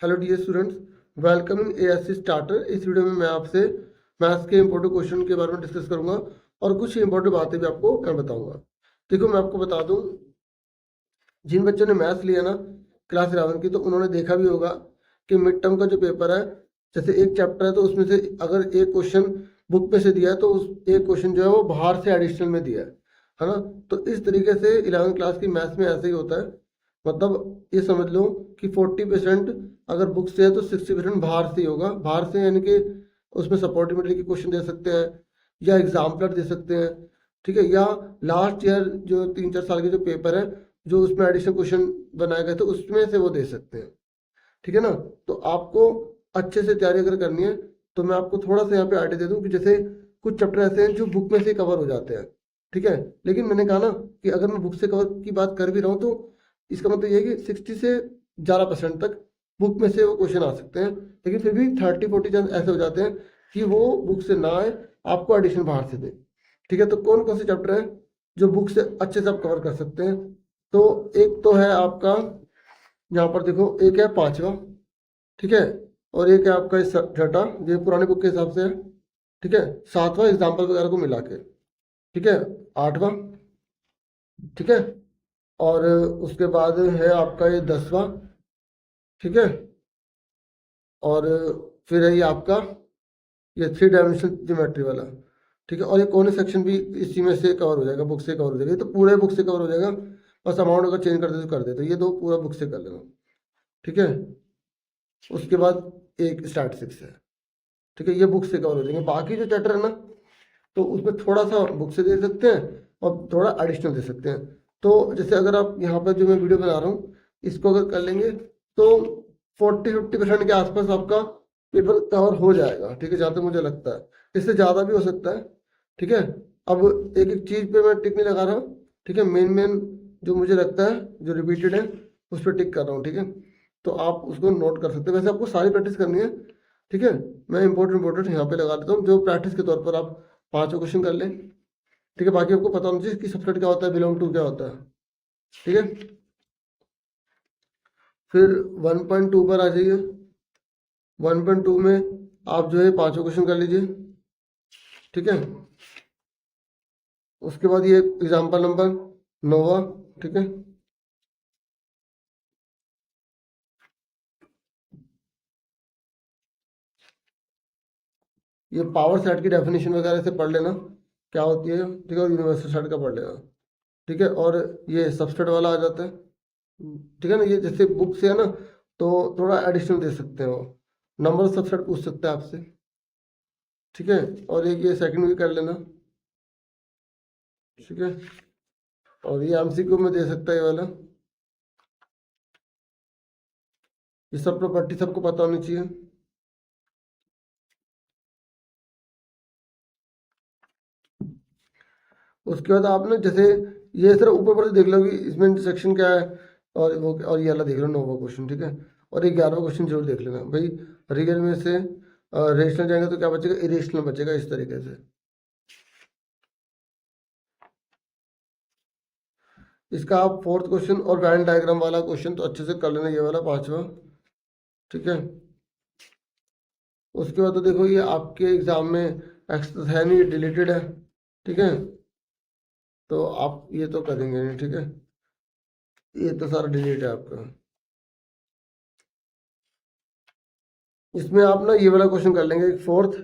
Hello dear students, welcome in ASC starter. इस video में मैं आपसे मैथ्स के इंपॉर्टेंट क्वेश्चन के बारे में डिस्कस करूंगा और कुछ इंपॉर्टेंट बातें भी आपको मैं बताऊंगा। देखो, मैं आपको बता दूं, जिन बच्चों ने मैथ्स लिया ना क्लास 11 की, तो उन्होंने देखा भी होगा कि मिड टर्म का जो पेपर है, जैसे एक चैप्टर है तो उसमें से अगर एक क्वेश्चन बुक में से दिया है तो उस एक क्वेश्चन जो है वो बाहर से एडिशनल में दिया है ना। तो इस तरीके से 11th क्लास की मैथ्स में ऐसे ही होता है। मतलब ये समझ लो कि 40% अगर बुक से है तो 60% बाहर से ही होगा। बाहर से यानी कि उसमें सपोर्टिव मटेरियल के क्वेश्चन दे सकते हैं या एग्जाम्पलर दे सकते हैं, ठीक है, या लास्ट ईयर जो 3-4 साल के जो पेपर है जो उसमें एडिशनल क्वेश्चन बनाए गए थे उसमें से वो दे सकते हैं, ठीक है ना। तो आपको अच्छे से तैयारी अगर करनी है तो मैं आपको थोड़ा सा यहाँ पे आइडिया दे दूँ कि जैसे कुछ चैप्टर ऐसे हैं जो बुक में से कवर हो जाते हैं, ठीक है। लेकिन मैंने कहा ना कि अगर मैं बुक से कवर की बात कर भी रहा हूँ तो इसका मतलब ये है कि 60 से 11% तक बुक में से वो क्वेश्चन आ सकते हैं, लेकिन फिर भी 30-40 चांस ऐसे हो जाते हैं कि वो बुक से ना आए, आपको एडिशन बाहर से दे, ठीक है। तो कौन कौन से चैप्टर हैं जो बुक से अच्छे से आप कवर कर सकते हैं? तो एक तो है आपका, यहाँ पर देखो, एक है 5वां, ठीक है, और एक है आपका छठा, ये पुराने बुक के हिसाब से है, ठीक है। 7वां एग्जाम्पल वगैरह को मिला के, ठीक है। 8वां, ठीक है, और उसके बाद है आपका ये 10वां, ठीक है, और फिर है ये आपका ये 3 डायमेंशनल ज्योमेट्री वाला, ठीक है। और ये कौन सेक्शन भी इसी में से कवर हो जाएगा, बुक से कवर हो जाएगा। ये तो पूरे बुक से कवर हो जाएगा, बस अमाउंट अगर चेंज कर दे तो कर दे। तो ये दो पूरा बुक से कर लेना, ठीक है। उसके बाद एक स्टैटिस्टिक्स है, ठीक है, ये बुक से कवर हो जाएंगे। बाकी जो चैप्टर है ना, तो उसमें थोड़ा सा बुक से दे सकते हैं और थोड़ा एडिशनल दे सकते हैं। तो जैसे अगर आप यहाँ पर जो मैं वीडियो बना रहा हूँ इसको अगर कर लेंगे तो 40-50% के आसपास आपका पेपर कवर हो जाएगा, ठीक है, जहाँ तक मुझे लगता है। इससे ज़्यादा भी हो सकता है, ठीक है। अब एक एक चीज़ पे मैं टिक नहीं लगा रहा हूँ, ठीक है। मेन मेन जो मुझे लगता है जो रिपीटेड है उस पर टिक कर रहा हूँ, ठीक है। तो आप उसको नोट कर सकते हैं। वैसे आपको सारी प्रैक्टिस करनी है, ठीक है। मैं इंपॉर्टेंट यहाँ पे लगा देता हूँ जो प्रैक्टिस के तौर पर आप 5 क्वेश्चन कर लें, ठीक है। बाकी आपको पता होना चाहिए कि सबसेट क्या होता है, बिलोंग टू क्या होता है, ठीक है। फिर 1.2 पर आ जाइए। 1.2 में आप जो है 5 क्वेश्चन कर लीजिए, ठीक है। उसके बाद ये एग्जाम्पल नंबर 9वां, ठीक है। ये पावर सेट की डेफिनेशन वगैरह से पढ़ लेना क्या होती है, ठीक है, और यूनिवर्सल सेट का पढ़ लेना, ठीक है। और ये सबसेट वाला आ जाता है, ठीक है ना। ये जैसे बुक से है ना तो थोड़ा एडिशनल दे सकते हो, नंबर सबसेट पूछ सकते हैं आपसे, ठीक है। और एक ये सेकंड भी कर लेना, ठीक है। और ये एमसीक्यू में दे सकता है ये वाला। ये सब प्रॉपर्टी सबको पता होनी चाहिए। उसके बाद आप ना जैसे ये सिर्फ ऊपर ऊपर से देख लो कि इसमें इंटरसेक्शन क्या है, और ये वाला देख लो 9वां क्वेश्चन, ठीक है। और ये 11वां क्वेश्चन जरूर देख लेना भाई। रियल में से रेशनल जाएंगे तो क्या बचेगा, इरेशनल बचेगा, इस तरीके से। इसका आप 4th क्वेश्चन और वैन डायग्राम वाला क्वेश्चन तो अच्छे से कर लेना, ये वाला 5वां, ठीक है। उसके बाद तो देखो ये आपके एग्जाम में एक्सेस है नहीं, डिलीटेड है, ठीक है। तो आप ये तो करेंगे नहीं, ठीक है, ये तो सारा डिलीट है आपका। इसमें आप ना ये वाला क्वेश्चन कर लेंगे, एक 4th,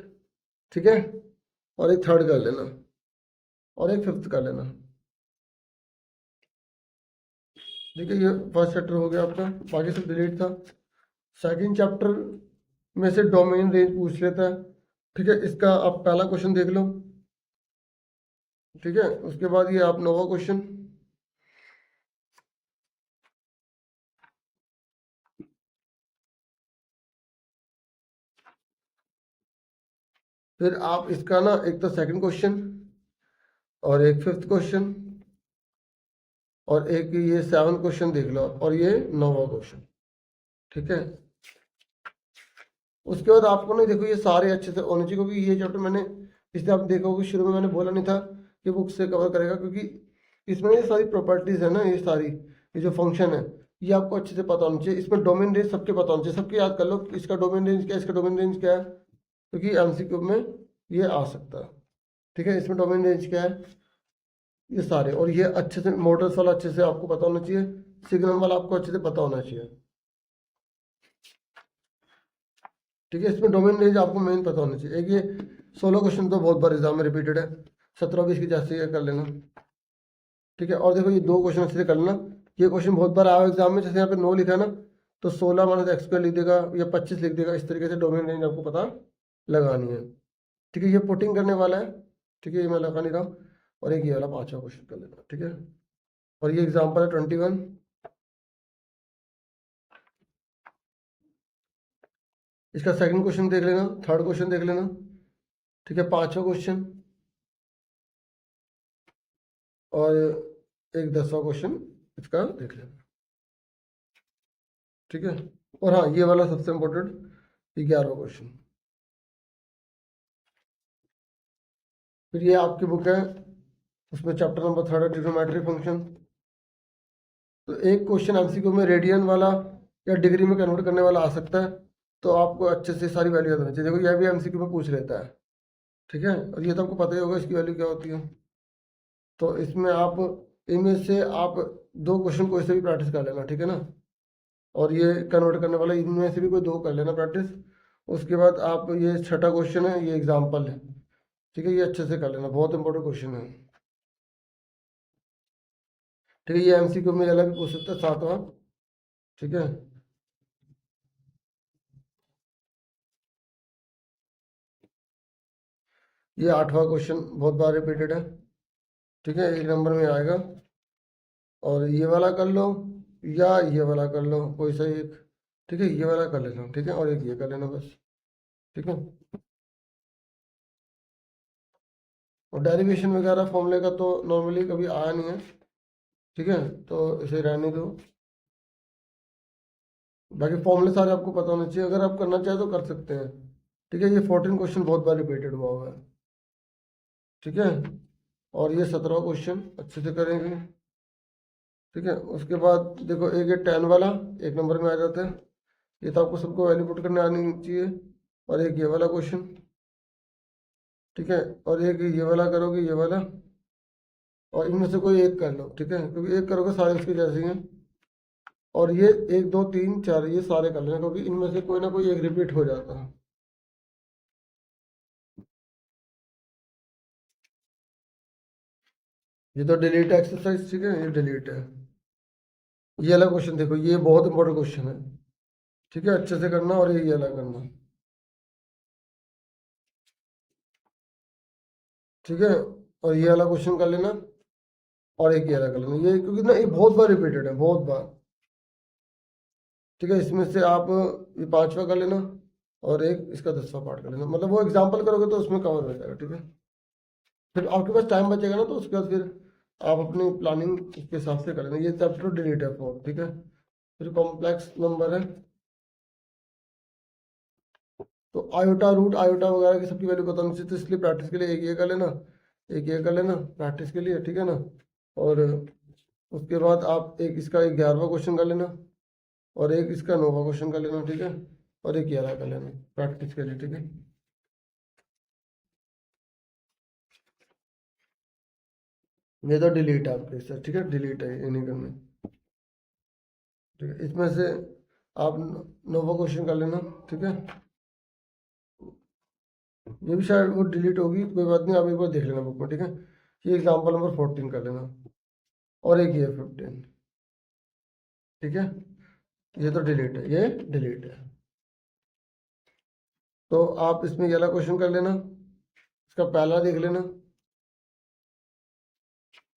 ठीक है, और एक 3rd कर लेना, और एक 5th कर लेना, ठीक है। ये फर्स्ट चैप्टर हो गया आपका, बाकी सब डिलीट था। सेकंड चैप्टर में से डोमेन रेंज पूछ लेता है, ठीक है। इसका आप पहला क्वेश्चन देख लो, ठीक है। उसके बाद ये आप 9वां क्वेश्चन, फिर आप इसका ना एक तो सेकंड क्वेश्चन और एक 5th क्वेश्चन और एक ये 7th क्वेश्चन देख लो, और ये 9वां क्वेश्चन, ठीक है। उसके बाद आपको ना देखो ये सारे अच्छे से होने चाहिए, क्योंकि ये चैप्टर मैंने, इसलिए आप देखोगे शुरू में मैंने बोला नहीं था कि बुक से कवर करेगा, क्योंकि इसमें ये सारी प्रॉपर्टीज है ना, ये सारी ये जो फंक्शन है ये आपको अच्छे से पता होना चाहिए। इसमें डोमेन रेंज सबके पता होना चाहिए, सबके याद कर लो इसका डोमेन रेंज क्या है, इसका डोमेन रेंज क्या है, क्योंकि एमसीक्यू में ये आ सकता है। ठीक है, इसमें डोमेन रेंज क्या है, ये सारे, और ये अच्छे से मोटर्स वाला अच्छे से आपको पता होना चाहिए, सिग्नल वाला आपको अच्छे से पता होना चाहिए। ठीक है, इसमें डोमेन रेंज आपको मेन पता होना चाहिए। एक ये 16 क्वेश्चन तो बहुत बार एग्जाम में रिपीटेड है, 17-20 की जैसे ये कर लेना। ठीक है, और देखो ये 2 क्वेश्चन अच्छे से कर लेना। ये क्वेश्चन बहुत बार आया एग्जाम में, जैसे यहाँ पे 9 लिखा है ना, तो 16 माइनस एक्स स्क्वायर लिख देगा या 25 लिख देगा, इस तरीके से डोमेन रेंज आपको पता लगानी है। ठीक है, ये पुटिंग करने वाला है। ठीक है, ये मैं लगा नहीं रहा हूँ। और एक ये वाला 5वां क्वेश्चन कर लेना। ठीक है, और ये एग्जाम्पल है 21। इसका सेकंड क्वेश्चन देख लेना, थर्ड क्वेश्चन देख लेना। ठीक है, 5वां क्वेश्चन और एक 10वां क्वेश्चन इसका देख लेना। ठीक है, और हाँ ये वाला सबसे इम्पोर्टेंट 11वां क्वेश्चन। फिर ये आपकी बुक है, उसमें चैप्टर नंबर 3 है ट्रिग्नोमेट्री फंक्शन। तो एक क्वेश्चन एमसीक्यू में रेडियन वाला या डिग्री में कन्वर्ट करने वाला आ सकता है, तो आपको अच्छे से सारी वैल्यू याद होनी चाहिए। देखो यह भी एमसीक्यू में पूछ लेता है। ठीक है, और ये तो आपको पता ही होगा इसकी वैल्यू क्या होती है। तो इसमें आप इनमें से आप 2 क्वेश्चन को ऐसे भी प्रैक्टिस कर लेना। ठीक है ना, और ये कन्वर्ट करने वाला इनमें से भी कोई 2 कर लेना प्रैक्टिस। उसके बाद आप ये छठा क्वेश्चन है, ये एग्जाम्पल है। ठीक है, ये अच्छे से कर लेना, बहुत इंपॉर्टेंट क्वेश्चन है। ठीक है, ये एमसीक्यू में अलग भी पूछ सकता है, 7वां। ठीक है, ये 8वां क्वेश्चन बहुत बार रिपीटेड है। ठीक है, 1 नंबर में आएगा। और ये वाला कर लो या ये वाला कर लो, कोई सा एक। ठीक है, ये वाला कर लेना। ठीक है, और एक ये कर लेना बस। ठीक है, और डेरिवेशन वगैरह फॉर्मूले का तो नॉर्मली कभी आया नहीं है। ठीक है, तो इसे रहने दो। बाकी फॉर्मूले सारे आपको पता होने चाहिए, अगर आप करना चाहें तो कर सकते हैं। ठीक है, ये 14 क्वेश्चन बहुत बार रिपीटेड हुआ है। ठीक है, और ये 17वां क्वेश्चन अच्छे से करेंगे। ठीक है, उसके बाद देखो एक ये 10 वाला 1 नंबर में आ जाता है, ये तो आपको सबको वैल्यू पुट करने आनी चाहिए। और एक ये वाला क्वेश्चन। ठीक है, और एक ये वाला करोगे, ये वाला, और इनमें से कोई एक कर लो। ठीक है, क्योंकि एक करोगे सारे उसके जैसे ही हैं। और ये 1 2 3 4 ये सारे कर लेना, क्योंकि इनमें से कोई ना कोई एक रिपीट हो जाता है। ये तो डिलीट एक्सरसाइज। ठीक है, ये डिलीट है। ये वाला क्वेश्चन देखो, ये बहुत इंपॉर्टेंट क्वेश्चन है। ठीक है, अच्छे से करना, और ये वाला करना। ठीक है, और ये वाला क्वेश्चन कर लेना, और एक ये वाला कर लेना, ये क्योंकि ना ये बहुत बार रिपीटेड है, बहुत बार। ठीक है, इसमें से आप ये 5वां कर लेना, और एक इसका 10वां पार्ट कर लेना, मतलब वो एग्जाम्पल करोगे तो उसमें कवर हो जाएगा। ठीक है, फिर आपके पास टाइम बचेगा ना, तो उसके बाद फिर आप अपनी प्लानिंग उसके हिसाब से कर लेना। ये चैप्टर डिलीट है 4। ठीक है, फिर कॉम्प्लेक्स नंबर है, तो आयोटा रूट आयोटा वगैरह की सबकी वैल्यू पता होनी चाहिए, तो इसलिए प्रैक्टिस के लिए एक ये कर लेना, एक ये कर लेना प्रैक्टिस के लिए। ठीक है ना, और उसके बाद आप एक इसका 11वां क्वेश्चन कर लेना, और एक इसका 9वां क्वेश्चन कर लेना। ठीक है, और एक 11 कर लेना प्रैक्टिस के लिए। ठीक है, ये तो डिलीट है आपके सर। ठीक है, डिलीट है, ये नहीं करना। ठीक है, इसमें से आप 9वां क्वेश्चन कर लेना। ठीक है, ये भी शायद वो डिलीट होगी, कोई बात नहीं, आप एक बार देख लेना बुक में। ठीक है, ये एग्जाम्पल नंबर 14 कर लेना, और एक ये 15। ठीक है, ये तो डिलीट है, ये डिलीट है। तो आप इसमें ये वाला क्वेश्चन कर लेना, इसका पहला देख लेना,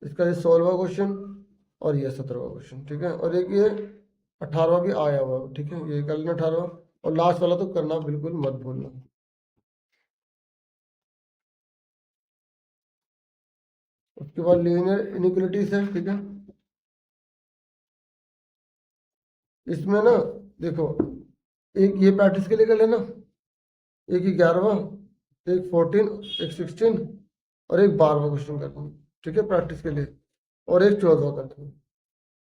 इसका ये 16वां क्वेश्चन, और ये 17वां क्वेश्चन। ठीक है, और एक ये 18वां भी आया हुआ है। ठीक है, ये कर लेना 18वां, और लास्ट वाला तो करना बिल्कुल मत भूलना। उसके बाद लीनियर इनइक्वालिटीज है। ठीक है, इसमें ना देखो, एक ये प्रैक्टिस के लिए कर लेना, एक 11वां, एक 14, एक 16, और एक 12वां क्वेश्चन करना। ठीक है, प्रैक्टिस के लिए, और एक 14वां करना।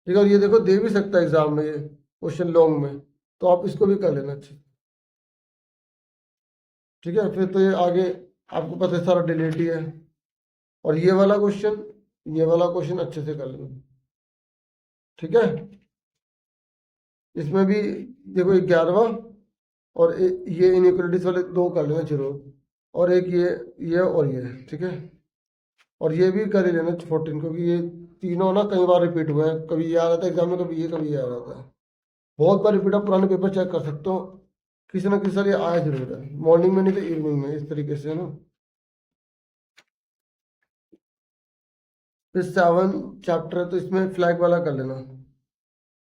ठीक है। और ये देखो दे भी सकता है एग्जाम में ये क्वेश्चन लॉन्ग में, तो आप इसको भी कर लेना अच्छे से। ठीक है, फिर तो ये आगे आपको पता है सारा डिलीट ही है। और ये वाला क्वेश्चन अच्छे से कर लेना। ठीक है, इसमें भी देखो 11वां और ये इनइक्वलिटीज वाले दो कर लेना जरूर, और एक ये और ये। ठीक है, और ये भी कर ही लेना 14, क्योंकि ये तीनों ना कई बार रिपीट हुए हैं, कभी ये आ रहा था एग्जाम में, कभी ये आ रहा था। बहुत बार रिपीट, आप पुराने पेपर चेक कर सकते हो, किसी ना किसी साल ये आया जरूर है, मॉर्निंग में नहीं तो इवनिंग में, इस तरीके से है ना। फिर 7 चैप्टर है तो इसमें फ्लैग वाला कर लेना।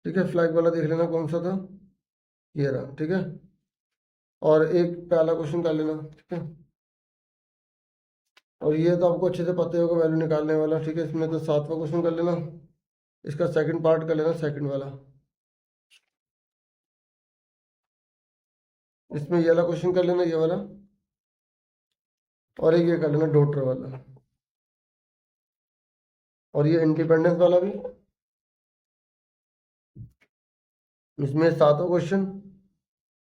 ठीक है, फ्लैग वाला देख लेना कौन सा था, ये रहा। ठीक है, और एक पहला क्वेश्चन कर लेना। ठीक है, और ये तो आपको अच्छे से पता ही होगा, वैल्यू निकालने वाला। ठीक है, इसमें तो 7वां क्वेश्चन कर लेना, इसका सेकंड पार्ट कर लेना, सेकंड वाला। इसमें ये वाला क्वेश्चन कर लेना, ये वाला, और एक ये कर लेना डॉटर वाला, और ये इंडिपेंडेंस वाला भी। इसमें 7वां क्वेश्चन।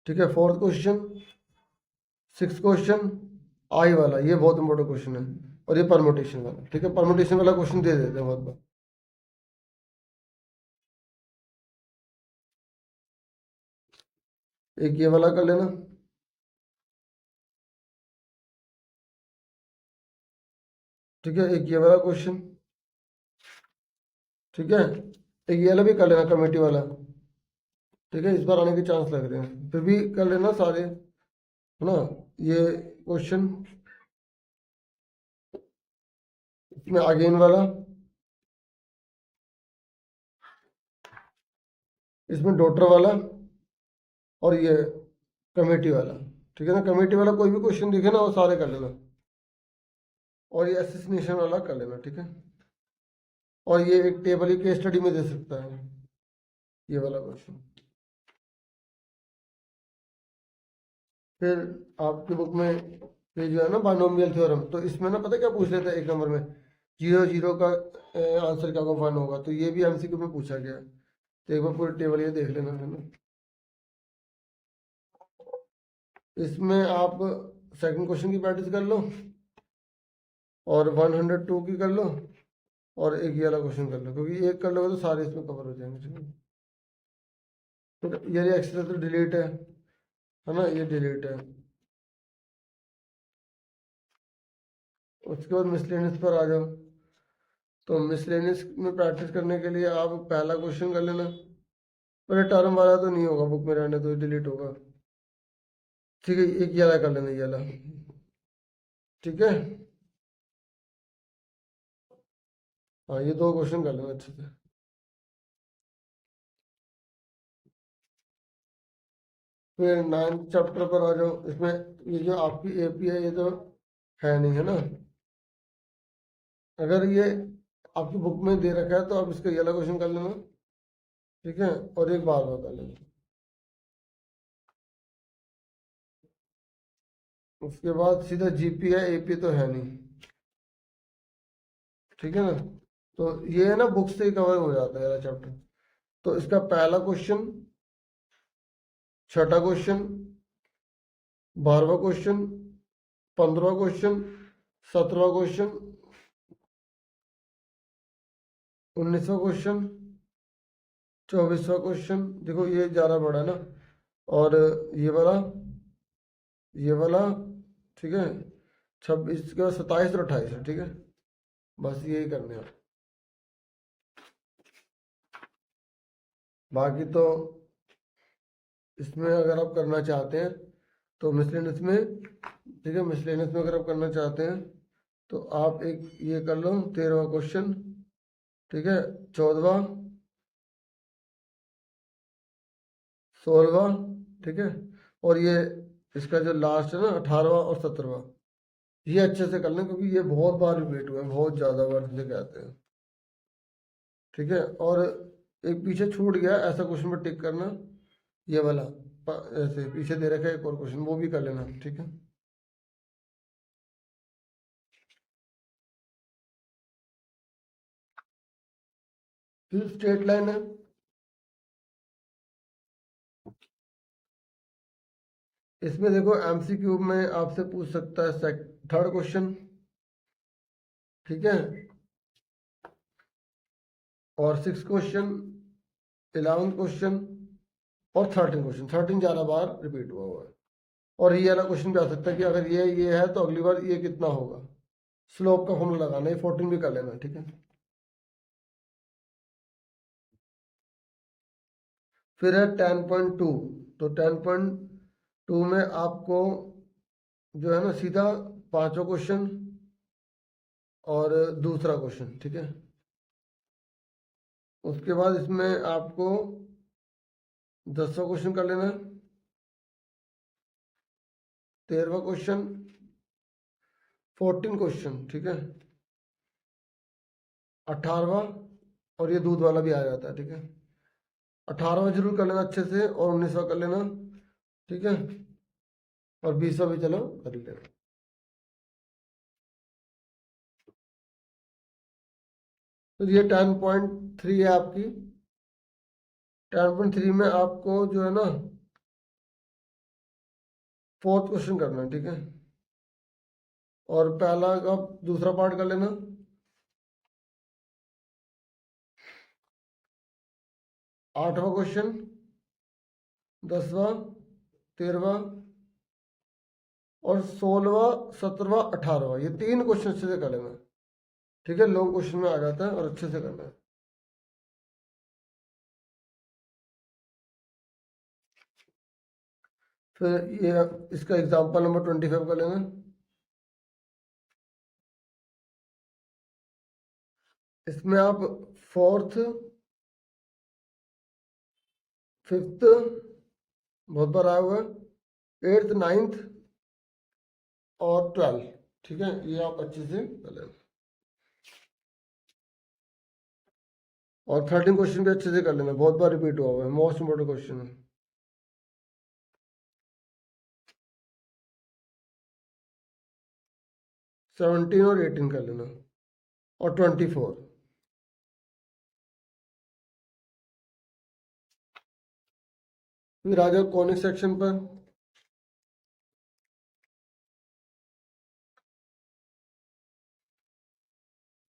ठीक है, 4th क्वेश्चन, 6th क्वेश्चन, आई वाला, ये बहुत इंपॉर्टेंट क्वेश्चन है, और ये परमुटेशन वाला। ठीक है, परमुटेशन वाला क्वेश्चन दे देते हैं बहुत बार। एक ये वाला कर लेना। ठीक है, एक ये वाला क्वेश्चन। ठीक है, एक ये वाला भी कर लेना, कमेटी वाला। ठीक है, इस बार आने के चांस लग रहे हैं, फिर भी कर लेना सारे, है ना। ये क्वेश्चन, इसमें अगेन वाला, इसमें डॉटर वाला, और ये कमेटी वाला। ठीक है ना, कमेटी वाला कोई भी क्वेश्चन दिखे ना वो सारे कर लेना, और ये असिस्नेशन वाला कर लेना। ठीक है, और ये एक टेबल ही केस स्टडी में दे सकता है, ये वाला क्वेश्चन। फिर आपकी बुक में ये जो है ना बाइनोमियल थ्योरम, तो इसमें ना पता है क्या पूछ लेता है एक नंबर में, 0 0 का आंसर क्या फाइंड होगा, तो ये भी एमसीक्यू में पूछा गया है। तो एक बार पूरी टेबल ये देख लेना है ना। इसमें आप सेकंड क्वेश्चन की प्रैक्टिस कर लो, और 102 की कर लो, और एक ये वाला क्वेश्चन कर लो, क्योंकि एक कर लोगे तो सारे इसमें कवर हो जाएंगे। ठीक है, तो ये एक्स्ट्रा तो डिलीट है ना, ये डिलीट है। उसके बाद मिसलेनियस पर आ जाओ, तो मिसलेनियस में प्रैक्टिस करने के लिए आप पहला क्वेश्चन कर लेना। पर टर्म वाला तो नहीं होगा बुक में, रहने तो डिलीट होगा। ठीक है, एक ये वाला कर लेना, ये वाला। ठीक है, हाँ ये दो क्वेश्चन कर लेना अच्छे से। फिर 9th चैप्टर पर आ जाओ, इसमें ये जो आपकी एपी है ये तो है नहीं, है ना। अगर ये आपकी बुक में दे रखा है तो आप इसका ये वाला क्वेश्चन कर लेना। ठीक है, और एक बार कर लेना। उसके बाद सीधा जीपी है, एपी तो है नहीं। ठीक है ना, तो ये है ना बुक से ही कवर हो जाता है ये चैप्टर। तो इसका पहला क्वेश्चन, छठा क्वेश्चन, 12वां क्वेश्चन, 15वां क्वेश्चन, 17वां क्वेश्चन, 19वां क्वेश्चन, 24वां क्वेश्चन, देखो ये ज़्यादा बड़ा है ना, और ये वाला। ठीक है, 26 के बाद 27 और 28 है। ठीक है, बस यही करने हैं। बाकी तो इसमें अगर आप करना चाहते हैं तो मिसलेनियस में, ठीक है, मिसलेनियस में अगर आप करना चाहते हैं तो आप एक ये कर लो 13वां क्वेश्चन। ठीक है, 14वां, 16वां। ठीक है, और ये इसका जो लास्ट है ना 18वां और 17वां, ये अच्छे से कर लें, क्योंकि ये बहुत बार रिपीट हुए हैं, बहुत ज़्यादा बार जिसे कहते हैं। ठीक है, और एक पीछे छूट गया ऐसा क्वेश्चन पर टिक करना, ये वाला, ऐसे पीछे दे रखा है एक और क्वेश्चन, वो भी कर लेना। ठीक है, फिर स्ट्रेट लाइन है, इसमें देखो एमसीक्यू में आपसे पूछ सकता है थर्ड क्वेश्चन, ठीक है, और 6 क्वेश्चन, 11 क्वेश्चन और 13 क्वेश्चन। 13 11 बार रिपीट हुआ है। और ये वाला क्वेश्चन भी आ सकता है कि अगर ये है तो अगली बार ये कितना होगा, स्लोप का फॉर्मूला लगाना है। 14 भी कर लेना, ठीक है। फिर है 10.2। तो 10.2 में आपको जो है ना सीधा पांचवा क्वेश्चन और दूसरा क्वेश्चन, ठीक है। उसके बाद इसमें आपको 10वां क्वेश्चन कर लेना है, 13वां क्वेश्चन, 14 क्वेश्चन, ठीक है, 18वां, और ये दूध वाला भी आ जाता है, ठीक है। 18वां जरूर कर लेना अच्छे से, और 19वां कर लेना, ठीक है, और 20वां भी चलो कर ही लेना। तो ये 10.3 है आपकी। 10.3 में आपको जो है ना फोर्थ क्वेश्चन करना है, ठीक है। और पहला का दूसरा पार्ट कर लेना, 8वां क्वेश्चन, 10वां, 13वां और 16वां, 17वां, 18वां, ये 3 क्वेश्चन अच्छे से कर लेना, ठीक है। लॉन्ग क्वेश्चन में आ जाता है और अच्छे से करना है। फिर ये इसका एग्जाम्पल नंबर 25 कर लेना। इसमें आप फोर्थ, फिफ्थ बहुत बार आया हुआ है, 8th, 9th और 12, ठीक है, ये आप अच्छे से कर लेना। और 13 क्वेश्चन भी अच्छे से कर लेना, बहुत बार रिपीट हुआ हुआ है, मोस्ट इंपोर्टेंट क्वेश्चन है। 17 और 18 कर लेना, और 24। फिर आ जाओ कॉनिक सेक्शन पर।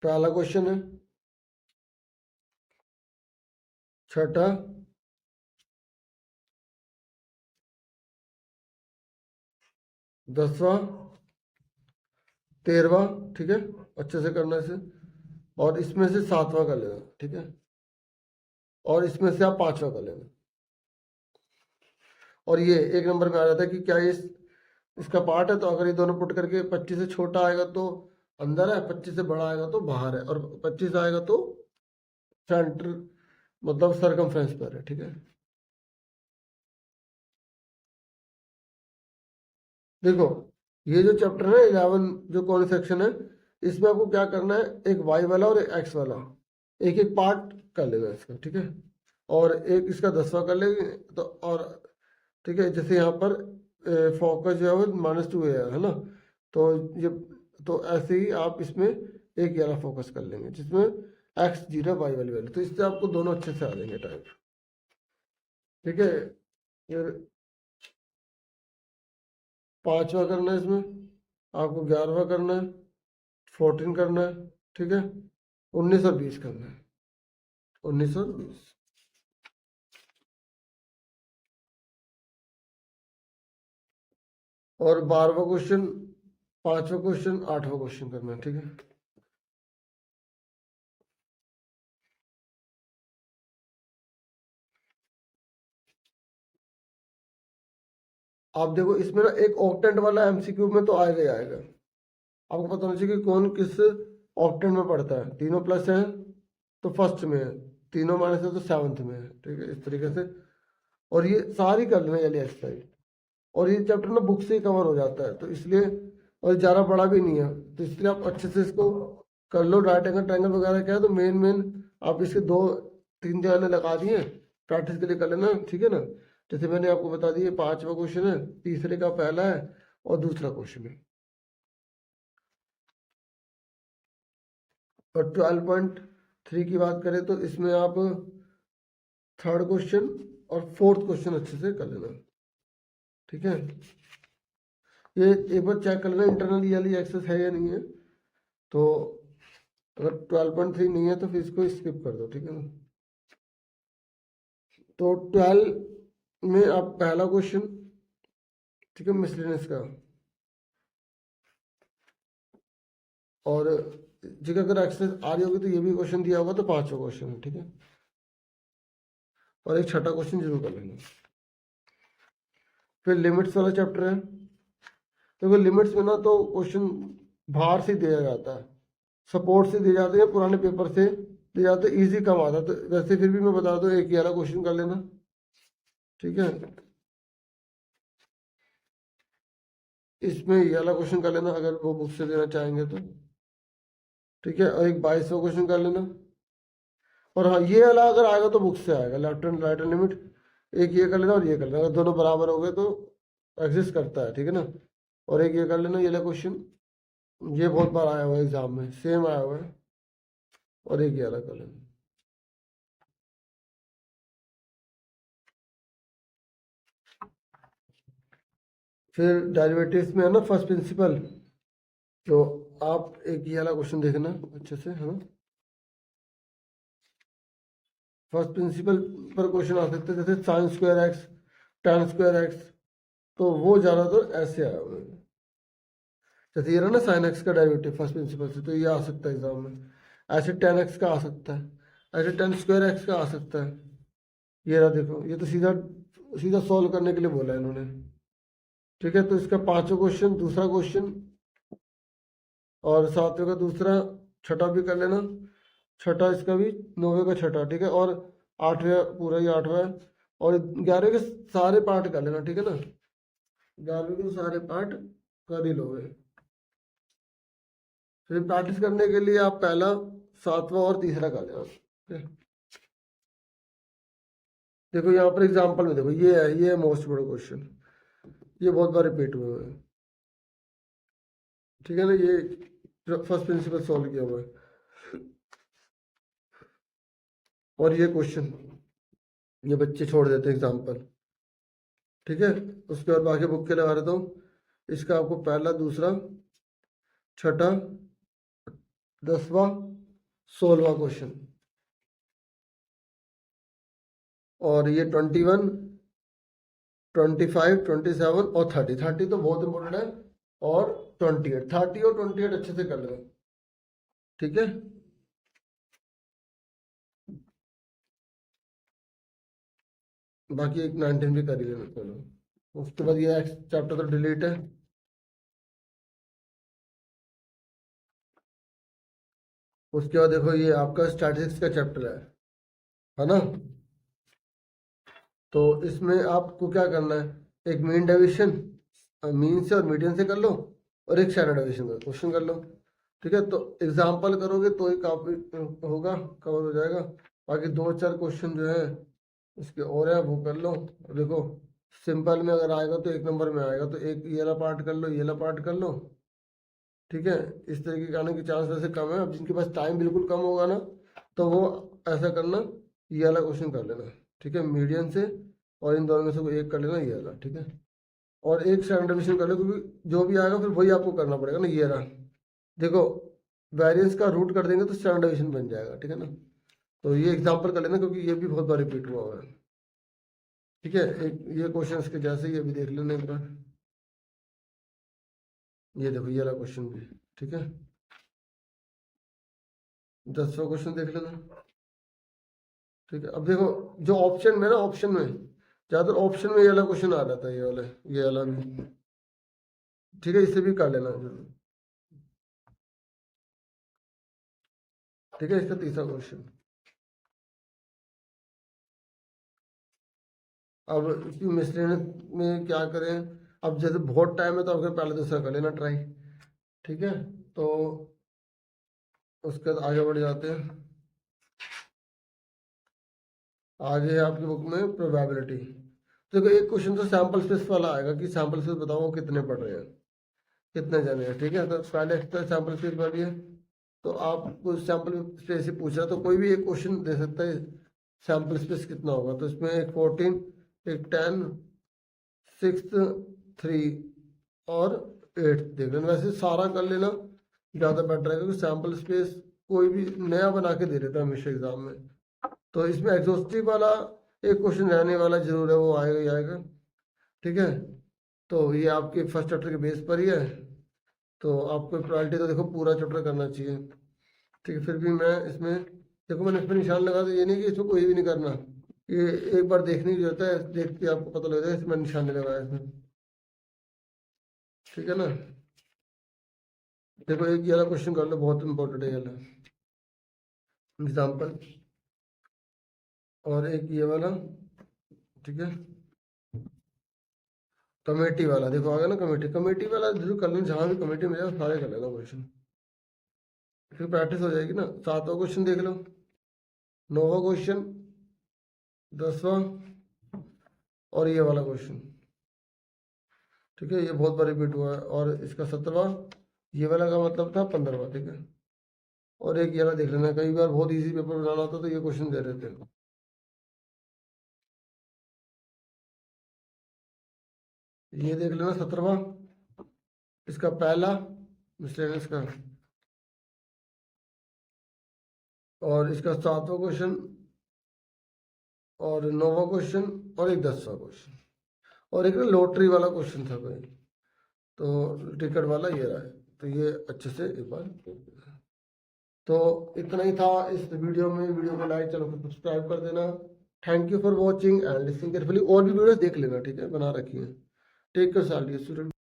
पहला क्वेश्चन है, छठा, 10वां, 13वां, ठीक है, अच्छे से करना इसे। और इसमें से 7वां कर लेना, ठीक है, और इसमें से आप 5वां कर लेना। और ये 1 नंबर में आ जाता है कि क्या ये इसका पार्ट है, तो अगर ये दोनों पुट करके 25 से छोटा आएगा तो अंदर है, 25 से बड़ा आएगा तो बाहर है, और 25 आएगा तो सेंटर मतलब सरकमफ्रेंस पर है, ठीक है। देखो ये जो चैप्टर है 11 जो कौन सेक्शन है, इसमें आपको क्या करना है, एक वाई वाला और एक एक्स वाला, एक एक पार्ट कर लेना इसका, ठीक है। और एक इसका 10वां कर लेंगे तो, और ठीक है, जैसे यहाँ पर फोकस जो है वो -2 है ना, तो ये तो ऐसे ही आप इसमें एक ये वाला फोकस कर लेंगे जिसमें x0 वाई वाली वैल्यू, तो इससे आपको दोनों अच्छे से आ जाएंगे टाइप, ठीक है। फिर 5वां करना है, इसमें आपको 11वां करना है, 14 करना है, ठीक है, 19 और 20 करना है, 19 और 20। और 12वां क्वेश्चन, 5वां क्वेश्चन, 8वां क्वेश्चन करना है, ठीक है। आप देखो इसमें ना एक ऑक्टेंट वाला एमसीक्यू में तो आएगा ही आएगा, आपको पता होना चाहिए कि कौन किस ऑक्टेंट में पड़ता है। तीनों प्लस है तो फर्स्ट में है, तीनों माइनस है तो 7th में है, ठीक है, इस तरीके से। और ये सारी कर लेना वाली एक्सरसाइज, और ये चैप्टर ना बुक से ही कवर हो जाता है, तो इसलिए, और ज़्यादा बड़ा भी नहीं है, तो इसलिए आप अच्छे से इसको कर लो। राइट एंगल ट्रायंगल वगैरह क्या है तो मेन मेन आप इसके 2 3 जगह लगा दिए, प्रैक्टिस के लिए कर लेना, ठीक है ना। जैसे मैंने आपको बता दिए 5वां क्वेश्चन है, तीसरे का पहला है और दूसरा क्वेश्चन है। और 12.3 3 की बात करें तो इसमें आप थर्ड क्वेश्चन और फोर्थ क्वेश्चन अच्छे से कर लेना, ठीक है। ये एक बार चेक कर लेना इंटरनल वाली एक्सेस है या नहीं है। तो अगर 12.3 नहीं है तो फिर इसको स्किप कर दो, ठीक है ना। तो 12 में आप पहला क्वेश्चन, ठीक है, मिसलेनियस का, और ठीक है अगर एक्सेस आ रही होगी तो ये भी क्वेश्चन दिया होगा तो 5वां क्वेश्चन है, ठीक है। और एक छठा क्वेश्चन जरूर कर लेना। फिर लिमिट्स वाला चैप्टर है। देखो लिमिट्स में ना तो क्वेश्चन बाहर से दिया जाता है, सपोर्ट से दिए जाते हैं, पुराने पेपर से दिए जाते हैं, ईजी कम आता है। तो वैसे फिर भी मैं बता दूं एक ये वाला क्वेश्चन कर लेना, ठीक है। इसमें ये वाला क्वेश्चन कर लेना अगर वो बुक से देना चाहेंगे तो, ठीक है। और एक 22वां क्वेश्चन कर लेना। और हाँ ये वाला अगर आएगा तो बुक से आएगा, left and right and limit. एक ये कर लेना और ये कर लेना, अगर दोनों बराबर हो गए तो एग्जिस्ट करता है, ठीक है ना। और एक ये कर लेना, ये वाला क्वेश्चन, ये बहुत बार आया हुआ है एग्जाम में, सेम आया हुआ है। और एक ये वाला कर लेना। फिर डेरिवेटिव्स में है ना फर्स्ट प्रिंसिपल, तो आप एक ये वाला क्वेश्चन देखना अच्छे से, है ना। फर्स्ट प्रिंसिपल पर क्वेश्चन आ सकते हैं जैसे sine square x, tan square x, तो वो ज़्यादातर ऐसे आया हुआ है। जैसे ये रहा ना साइन एक्स का डेरिवेटिव फर्स्ट प्रिंसिपल से, तो ये आ सकता है एग्जाम में। ऐसे tan एक्स का आ सकता है, ऐसे tan स्क्वायर एक्स का आ सकता है। ये रहा देखो, ये तो सीधा सीधा सॉल्व करने के लिए बोला है इन्होंने, ठीक है। तो इसका 5वां क्वेश्चन, दूसरा क्वेश्चन, और 7वें का दूसरा, छठा भी कर लेना, छठा इसका भी, 9वें का छठा, ठीक है। और 8वें पूरा ही 8वां है। और 11वें के सारे पार्ट कर लेना, ठीक है ना। 11वें के सारे पार्ट कर ही लोगे। फिर प्रैक्टिस करने के लिए आप पहला, 7वां और तीसरा कर लेना, ठीक है। देखो यहाँ पर एग्जाम्पल में देखो, ये है मोस्ट बड़ा क्वेश्चन, ये बहुत बार रिपीट हुए हैं, ठीक है ना। ये फर्स्ट प्रिंसिपल सॉल्व किया हुआ है। और ये क्वेश्चन ये बच्चे छोड़ देते हैं एग्जाम्पल, ठीक है। उसके बाद बाकी बुक के लगा देता हूँ। इसका आपको पहला, दूसरा, छठा, 10वां, 16वां क्वेश्चन, और ये 21, 25, 27 और 30 तो बहुत इंपॉर्टेंट है। और 28, 30 और 28 अच्छे से कर लेना, ठीक है। बाकी एक 19 भी कर ही लेना, चलो। उसके बाद ये चैप्टर तो डिलीट है। उसके बाद देखो ये आपका स्टैटिस्टिक्स का चैप्टर है ना। तो इसमें आपको क्या करना है, एक मीन डेविएशन, मीन से और मीडियन से कर लो, और एक स्टैंडर्ड डेविएशन का क्वेश्चन कर लो, ठीक है। तो एग्जाम्पल करोगे तो ही काफी होगा, कवर हो जाएगा। बाकी 2-4 क्वेश्चन जो है इसके और है वो कर लो। देखो सिंपल में अगर आएगा तो 1 नंबर में आएगा, तो एक ये वाला पार्ट कर लो, ये वाला पार्ट कर लो, ठीक है। इस तरीके के आने की चांस वैसे कम है। अब जिनके पास टाइम बिल्कुल कम होगा ना, तो वो ऐसा करना, ये वाला क्वेश्चन कर लेना, ठीक है, मीडियन से। और इन दोनों में से कोई एक कर लेना, ये वाला, ठीक है। और एक स्टैंडर्ड डिवीजन कर लो, क्योंकि जो भी आएगा फिर वही आपको करना पड़ेगा ना। ये रहा देखो, वेरिएंस का रूट कर देंगे तो स्टैंडर्ड डिवीजन बन जाएगा, ठीक है ना। तो ये एग्जाम्पल कर लेना, क्योंकि ये भी बहुत बार रिपीट हुआ हुआ है, ठीक है। एक ये क्वेश्चन के जैसे ये भी देख लेना एक बार। ये देखो ये वाला क्वेश्चन भी, ठीक है। 10वां क्वेश्चन देख लेना, ठीक है। अब देखो जो ऑप्शन में ना, ऑप्शन में ज्यादातर ऑप्शन में ये वाला क्वेश्चन आ जाता है, ये वाला भी, ठीक है। इसे भी कर लेना जरूर, ठीक है। इसका तीसरा क्वेश्चन। अब इसकी मिसलेनियस में क्या करें, अब जैसे बहुत टाइम है तो अगर पहले दूसरा कर लेना ट्राई, ठीक है। तो उसके बाद आगे बढ़ जाते हैं। आगे आपकी बुक में प्रोबेबिलिटी, देखो एक क्वेश्चन तो सैंपल स्पेस वाला आएगा कि सैंपल स्पेस बताओ कितने पढ़ रहे हैं, कितने जने हैं, ठीक है। तो पहले एक्स्ट्रा सैंपल स्पेस वाली है, तो आप कोई सैम्पल स्पेस से पूछ रहा है तो कोई भी एक क्वेश्चन दे सकता है सैम्पल स्पेस कितना होगा। तो इसमें एक 14, एक 10, 6, 3 और 8 देख लेना। वैसे सारा कर लेना ज़्यादा बेटर है, क्योंकि सैम्पल स्पेस कोई भी नया बना के दे देता है हमेशा एग्जाम में। तो इसमें एग्जॉस्टिव वाला एक क्वेश्चन रहने वाला जरूर है, वो आएगा ही आएगा। ठीक है, तो ये आपके फर्स्ट चैप्टर के बेस पर ही है, तो आपको प्रायोरिटी तो देखो पूरा चैप्टर करना चाहिए। ठीक है, फिर भी मैं इसमें देखो मैंने इसमें निशान लगा दिया, ये नहीं कि इसमें कोई भी नहीं करना, ये एक बार देखने की जरूरत है, देख के आपको पता लग जाएगा इसमें निशान नहीं लगाया इसमें। ठीक है ना, देखो एक ये वाला क्वेश्चन कर लो, बहुत इंपॉर्टेंट है ये वाला एग्जाम्पल, और एक ये वाला। ठीक है, कमेटी वाला देखो आ गया ना, कमेटी, कमेटी वाला जरूर कर लेना, जहाँ भी कमेटी मिले सारे कर लेना क्वेश्चन, फिर प्रैक्टिस हो जाएगी ना। 7वां क्वेश्चन देख लो, 9वां क्वेश्चन, 10वां और ये वाला क्वेश्चन। ठीक है, ये बहुत बार रिपीट हुआ है। और इसका 17वां, ये वाला का मतलब था 15वां। ठीक है, और एक ये वाला देख लेना, कई बार बहुत इजी पेपर बनाना होता तो ये क्वेश्चन दे देते हैं। ये देख लेना 17वां, इसका पहला मिसलेनियस का, और इसका 7वां क्वेश्चन और 9वां क्वेश्चन और एक 10वां क्वेश्चन, और एक ना लॉटरी वाला क्वेश्चन था कोई, तो टिकट वाला ये रहा है। तो ये अच्छे से एक बार, तो इतना ही था इस वीडियो में। वीडियो को लाइक, चैनल को सब्सक्राइब कर देना। Thank you for watching and listening carefully. और भी वीडियो देख लेना, ठीक है, बना रखी है। Take care student.